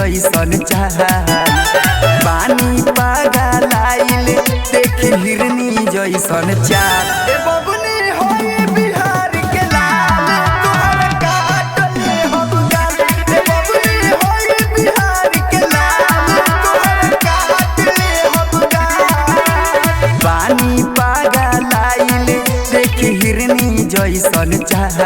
जैसन चाल पानी पागलाइल देखी हिरनी जैसन चाल ए बबुनी होई बिहार के लाल तोहरा काटले हम गाल ए बबुनी होई बिहार के लाल तोहरा काटले हम गाल पानी पागलाइल देखी हिरनी जैसन चाल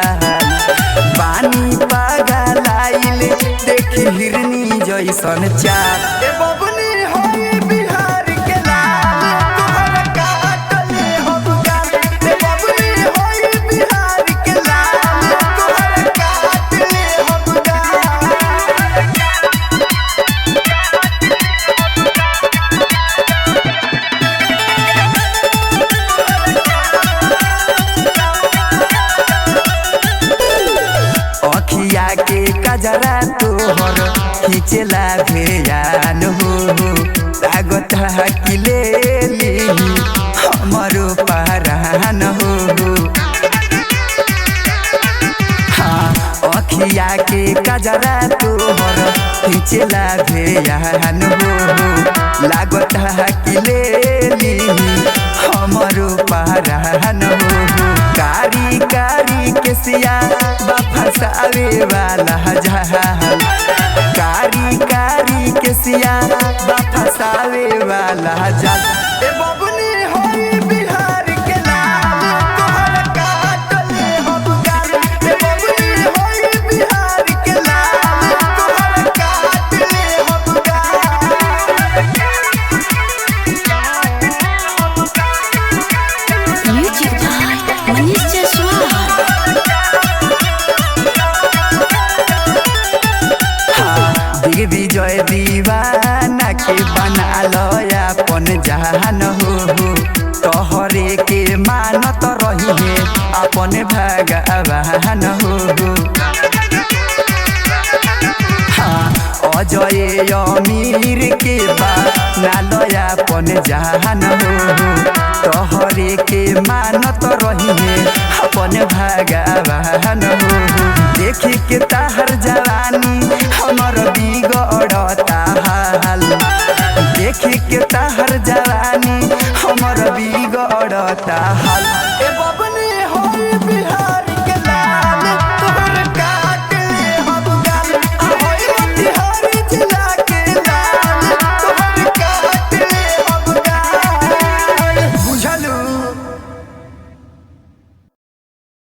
पानी पागलाइल देखी हिरनी जैसन चाल ए बबुनी होई बिहार के लाल तोहरा काटले हम गाल ए बबुनी होई बिहार के लाल तोहरा काटले हम गाल अखिया के कजरा तोहर खींचला भेयान हो लागत कि ले ली हमरो पहरान हो हाँ अखिया के कजरा तोहर खींचला भेयान हो लागत कि ले ली हमरो पहरान हो कारी कारी केसिया फसावे वाला जहाल कारी कारी केसिया फसावे वाला जाल ए बबुनी होई बिहार के लाल तोहरा काटले हम गाल ए बबुनी होई बिहार के लाल तोहरा काटले हम Music by Manish Jaswal. विजय दीवाना के बना लया अपन जहान हो तोहरे के मानत रही है अपन भगवान हो हाँ अजय अमीर के बना लया अपन जहान हो तोहरे के मानत रही है अपन भगवान हो देखी के ताहर जवानी हमर बिगड़ता हाल देखी के ताहर जवानी हमर बिगड़ता हाल।